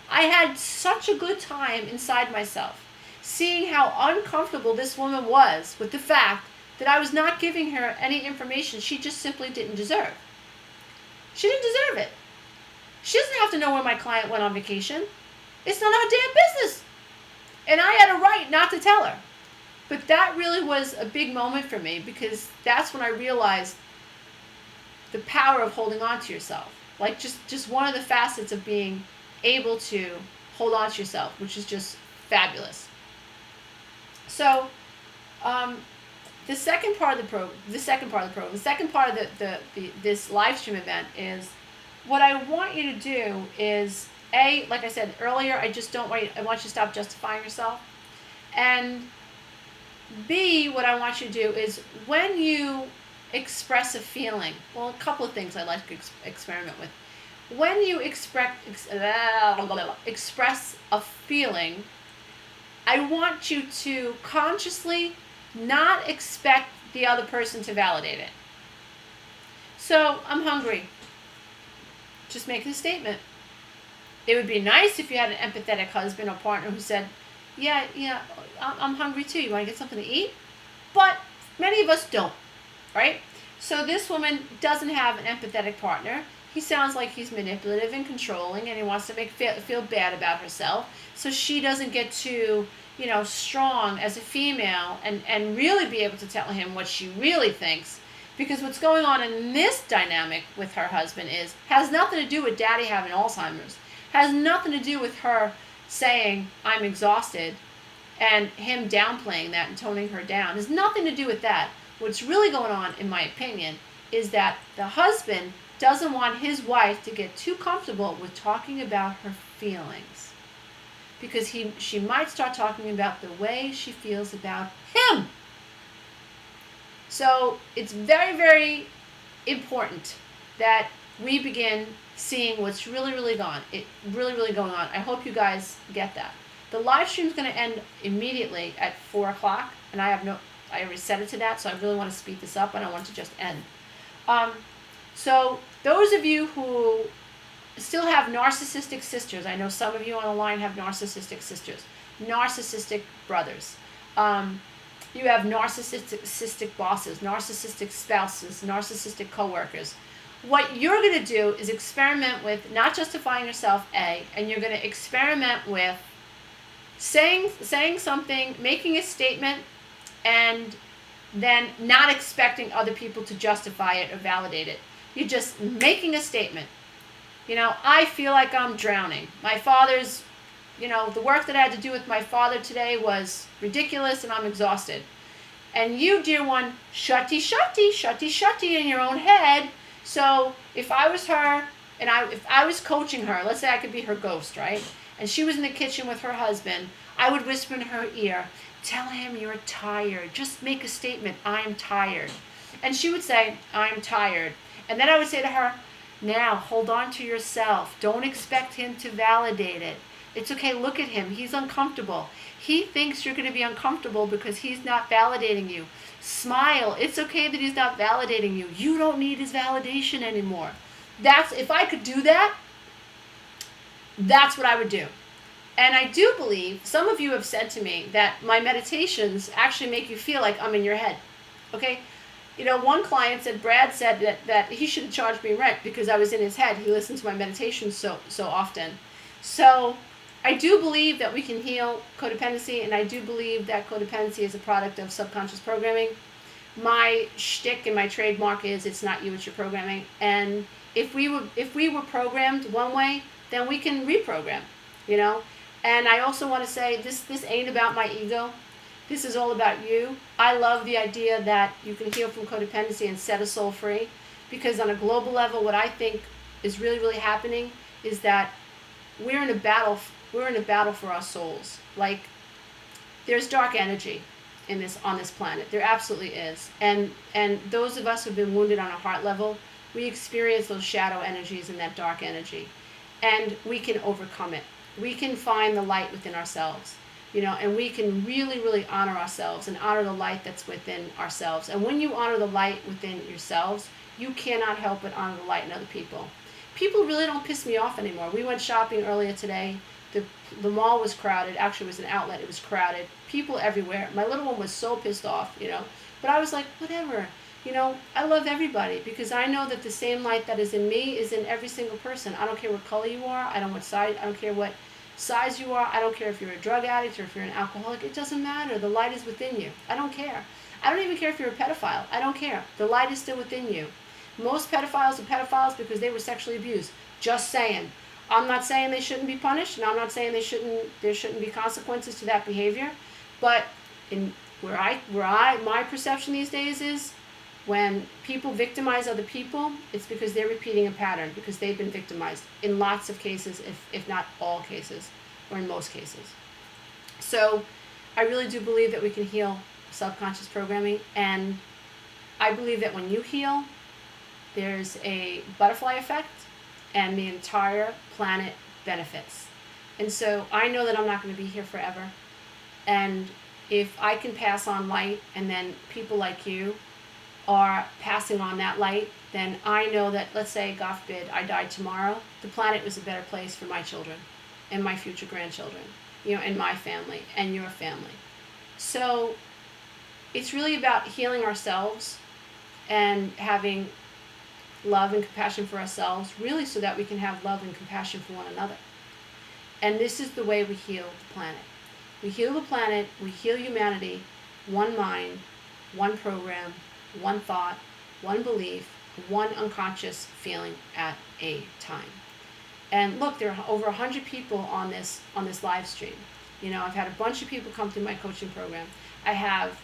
I had such a good time inside myself, seeing how uncomfortable this woman was with the fact that I was not giving her any information she just simply didn't deserve. She didn't deserve it. She doesn't have to know where my client went on vacation. It's none of her damn business. And I had a right not to tell her. But that really was a big moment for me, because that's when I realized the power of holding on to yourself. Like just one of the facets of being able to hold on to yourself, which is just fabulous. So, the second part of the program, this live stream event is, what I want you to do is, A, like I said earlier, I want you to stop justifying yourself. And B, what I want you to do is, when you express a feeling, well, a couple of things I like to experiment with. When you express a feeling, I want you to consciously not expect the other person to validate it. So, I'm hungry. Just making a statement. It would be nice if you had an empathetic husband or partner who said, yeah, I'm hungry too. You want to get something to eat? But many of us don't, right? So this woman doesn't have an empathetic partner. He sounds like he's manipulative and controlling, and he wants to make feel bad about herself. So she doesn't get too, strong as a female and really be able to tell him what she really thinks. Because what's going on in this dynamic with her husband has nothing to do with daddy having Alzheimer's. Has nothing to do with her saying, I'm exhausted, and him downplaying that and toning her down. Has nothing to do with that. What's really going on, in my opinion, is that the husband doesn't want his wife to get too comfortable with talking about her feelings. Because she might start talking about the way she feels about him. So it's very, very important that we begin seeing what's really going on. I hope you guys get that. The live stream is going to end immediately at 4 o'clock, and I already set it to that, so I really want to speed this up. I don't want it to just end. So those of you who still have narcissistic sisters, I know some of you on the line have narcissistic sisters, narcissistic brothers. You have narcissistic bosses, narcissistic spouses, narcissistic coworkers. What you're going to do is experiment with not justifying yourself, A, and you're going to experiment with saying something, making a statement, and then not expecting other people to justify it or validate it. You're just making a statement. I feel like I'm drowning. My father's, the work that I had to do with my father today was ridiculous, and I'm exhausted. And you, dear one, shutty in your own head. So if I was her, and if I was coaching her, let's say I could be her ghost, right? And she was in the kitchen with her husband, I would whisper in her ear, tell him you're tired. Just make a statement, I'm tired. And she would say, I'm tired. And then I would say to her, now hold on to yourself. Don't expect him to validate it. It's okay, look at him. He's uncomfortable. He thinks you're going to be uncomfortable because he's not validating you. Smile. It's okay that he's not validating you. You don't need his validation anymore. If I could do that, that's what I would do. And I do believe, some of you have said to me that my meditations actually make you feel like I'm in your head. Okay? One client said, Brad said that he should charge me rent because I was in his head. He listened to my meditations so often. So I do believe that we can heal codependency, and I do believe that codependency is a product of subconscious programming. My shtick and my trademark is it's not you, it's your programming. And if we were programmed one way, then we can reprogram, And I also want to say this ain't about my ego. This is all about you. I love the idea that you can heal from codependency and set a soul free, because on a global level, what I think is really, really happening is that we're in a battle. We're in a battle for our souls. Like, there's dark energy on this planet. There absolutely is. And those of us who've been wounded on a heart level, we experience those shadow energies and that dark energy, and we can overcome it. We can find the light within ourselves. And we can really, really honor ourselves and honor the light that's within ourselves. And when you honor the light within yourselves, you cannot help but honor the light in other people. People really don't piss me off anymore. We went shopping earlier today. The mall was crowded. Actually, it was an outlet. It was crowded. People everywhere. My little one was so pissed off, But I was like, whatever. I love everybody, because I know that the same light that is in me is in every single person. I don't care what color you are. I don't care what size you are. I don't care if you're a drug addict or if you're an alcoholic. It doesn't matter. The light is within you. I don't care. I don't even care if you're a pedophile. I don't care. The light is still within you. Most pedophiles are pedophiles because they were sexually abused. Just saying. I'm not saying they shouldn't be punished, and I'm not saying there shouldn't be consequences to that behavior. But my perception these days is, when people victimize other people, it's because they're repeating a pattern, because they've been victimized in lots of cases, if not all cases, or in most cases. So I really do believe that we can heal subconscious programming, and I believe that when you heal, there's a butterfly effect, and the entire planet benefits. And so I know that I'm not going to be here forever, and if I can pass on light, and then people like you are passing on that light, then I know that, let's say, God forbid, I died tomorrow, the planet was a better place for my children and my future grandchildren, and my family and your family. So it's really about healing ourselves and having love and compassion for ourselves, really, so that we can have love and compassion for one another. And this is the way we heal the planet. We heal the planet, we heal humanity, one mind, one program, one thought, one belief, one unconscious feeling at a time. And look, there are over 100 people on this live stream. I've had a bunch of people come through my coaching program. I have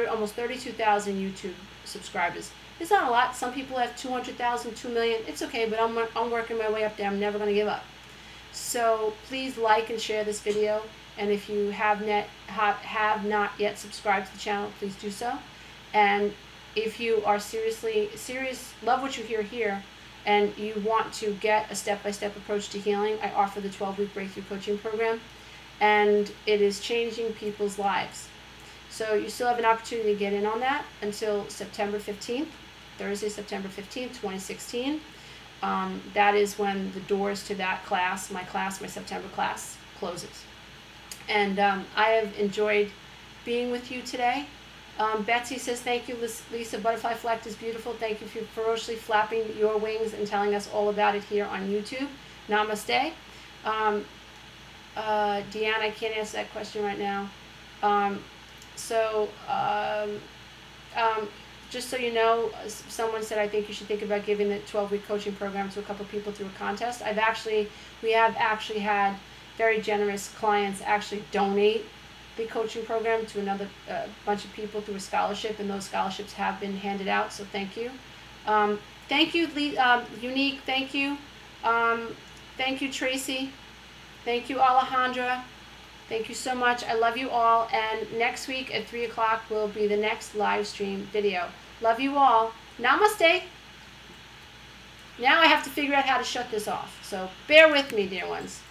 almost 32,000 YouTube subscribers. It's not a lot. Some people have 200,000, 2 million. It's okay, but I'm working my way up there. I'm never going to give up. So please like and share this video. And if you have not yet subscribed to the channel, please do so. And if you are serious, love what you hear here, and you want to get a step-by-step approach to healing, I offer the 12-week breakthrough coaching program, and it is changing people's lives. So you still have an opportunity to get in on that until September 15th, Thursday, September 15th, 2016. That is when the doors to that class, my September class, closes. And I have enjoyed being with you today. Betsy says, thank you, Lisa. Butterfly Fleck is beautiful. Thank you for ferociously flapping your wings and telling us all about it here on YouTube. Namaste. Deanne, I can't answer that question right now. Just so you know, someone said, I think you should think about giving the 12-week coaching program to a couple people through a contest. We have actually had very generous clients actually donate the coaching program to another bunch of people through a scholarship, and those scholarships have been handed out, so thank you. Thank you, Unique, thank you. Thank you, Tracy. Thank you, Alejandra. Thank you so much. I love you all, and next week at 3 o'clock will be the next live stream video. Love you all. Namaste. Now I have to figure out how to shut this off, so bear with me, dear ones.